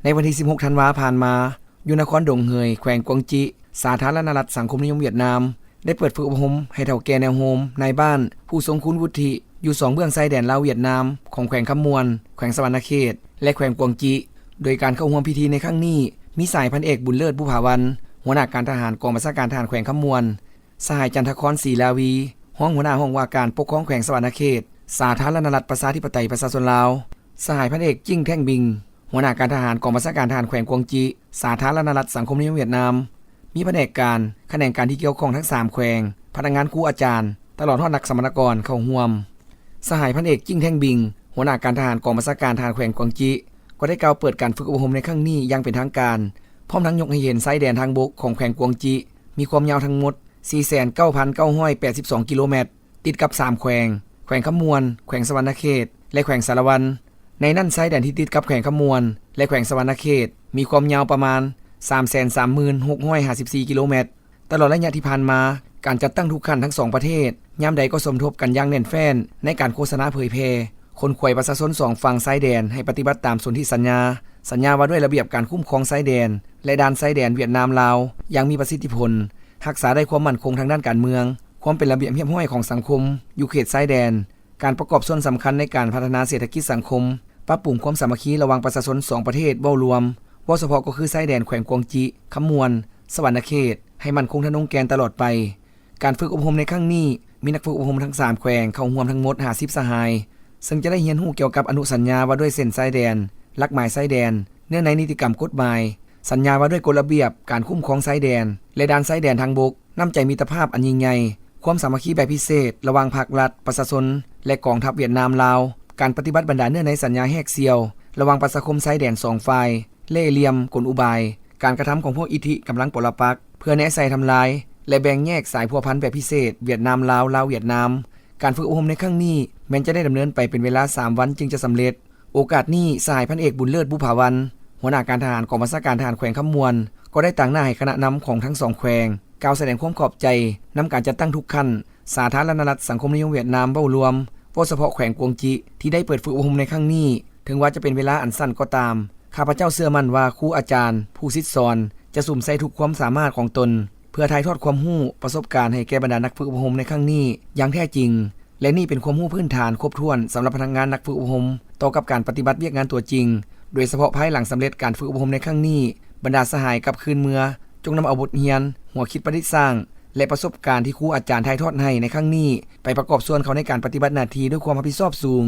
ในวันที่ 16 ธันวาคมผ่านมาอยู่นครดงเฮยแขวงกวางจิสาธารณรัฐสังคมนิยมเวียดนามได้เปิดฝึกอบรมให้เฒ่าแก่แนวโฮมในบ้านผู้ทรงคุณวุฒิอยู่2เบื้องชายแดนลาวเวียดนามของแขวงคำมวนแขวงสวรรณเขตและแขวงกวางจิโดยการเข้าร่วมพิธีในครั้งนี้มีสายพันเอกบุญเลิศบุภาวันหัวหน้าการทหารกองบัญชาการทหารแขวงคำมวนสหายจันทครศรีลาวีห้องหัวหน้าห้องว่าการปกครองแขวงสวรรณเขตสาธารณรัฐประชาธิปไตยประชาชนลาวสหายพันเอกจิ้งแท่งบิงหัวหน้าการทหารกองบัญชาการทหารแขวงกวางจิสาธารณรัฐสังคมนิยมเวียดนามมีแผนกการแขนงการที่เกี่ยวข้องทั้ง3แขวงพนักงานครูอาจารย์ตลอดทอดนักสมณกรเข้าร่วมสหายพันเอกจิ้งแท่งบิงหัวหน้าการทหารกองบัญชาการทหารแขวงกวางจิก็ได้กล่าวเปิดการฝึกอบรมในครั้งนี้อย่างเป็นทางการพร้อมทั้งยกให้เห็นชายแดนทางบกของแขวงกวางจิมีความยาวทั้งหมด 49,982 กิโลเมตรติดกับ3แขวงแขวงคำมวนแขวงสวรรณเขตและแขวงสารวันในนั้นชายแดนที่ติดกับแขวงคำมวนและแขวงสวรรณเขตมีความยาวประมาณ 336,54 กิโลเมตรตลอดระยะที่ผ่านมาการจัดตั้งทุกขั้นทั้ง2ประเทศยามใดก็สมทบกันอย่างแน่นแฟ้นในการโฆษณาเผยแพร่คนขวัญประชาชน2ฝั่งชายแดนให้ปฏิบัติตามสนธิสัญญาว่าด้วยระเบียบการคุ้มครองชายแดนและด่านชายแดนเวียดนามลาวอย่างมีประสิทธิผลรักษาได้ความมั่นคงทางด้านการเมืองความเป็นระเบียบเรียบร้อยของสังคมอยู่เขตชายแดนการประกอบส่วนสำคัญในการพัฒนาเศรษฐกิจสังคมปรับปรุงความสามัคคีระหว่างประชาชน2ประเทศเว้ารวมเฉพาะก็คือชายแดนแขวงกวางจิคำมวนสวรรณเขตให้มั่นคงทนงแกนตลอดไปการฝึกอบรมในครั้งนี้มีนักฝึกอบรมทั้ง3แขวงเข้าร่วมทั้งหมด50สหายซึ่งจะได้เรียนรู้เกี่ยวกับอนุสัญญาว่าด้วยเส้นชายแดนหลักหมายชายแดนเนื่องในนิติกรรมกฎหมายสัญญาว่าด้วยกฎระเบียบการคุ้มครองชายแดนและด่านชายแดนทางบกน้ำใจมิตรภาพอันยิ่งใหญ่ความสามัคคีแบบพิเศษระหว่างภาครัฐประชาชนและกองทัพเวียดนามลาวการปฏิบัติบรรดาเนื่องในสัญญาแหกเสียวระหว่างประชาคมชายแดน2ฝ่ายเล่ห์เหลี่ยมกลอุบายการกระทำของพวกอิทธิกำลังปรปักษ์เพื่อแนะใส่ทำลายและแบ่งแยกสายพัวพันแบบพิเศษเวียดนามลาวเวียดนามการฝึกอบรมในครั้งนี้แม้จะได้ดำเนินไปเป็นเวลา3วันจึงจะสำเร็จโอกาสนี้สหายพันเอกบุญเลิศบุภาวันหัวหน้าการทหารกองบัญชาการทหารแขวงคำมวนก็ได้ตั้งหน้าให้คณะนำของทั้ง2แขวงกล่าวแสดงความขอบใจนำการจัดตั้งทุกขั้นสาธารณรัฐสังคมนิยมเวียดนามเว้ารวมเฉพาะแขวงกวางจิที่ได้เปิดฝึกอบรมในครั้งนี้ถึงว่าจะเป็นเวลาอันสั้นก็ตามข้าพเจ้าเชื่อมั่นว่าครูอาจารย์ผู้ศิษย์สอนจะสุ่มใส่ทุกความสามารถของตนเพื่อถ่ายทอดความรู้ประสบการณ์ให้แก่บรรดานักฝึกอบรมในครั้งนี้อย่างแท้จริงและนี่เป็นความรู้พื้นฐานครบถ้วนสำหรับพนักงานนักฝึกอบรมต่อกับการปฏิบัติเวียกงานตัวจริงโดยเฉพาะภายหลังสำเร็จการฝึกอบรมในครั้งนี้บรรดาสหายกลับคืนเมืองจงนำเอาบทเรียนหัวคิดประดิษฐ์สร้างและประสบการณ์ที่ครูอาจารย์ถ่ายทอดให้ในครั้งนี้ไปประกอบส่วนเขาในการปฏิบัติหน้าที่ด้วยความรับผิดชอบสูง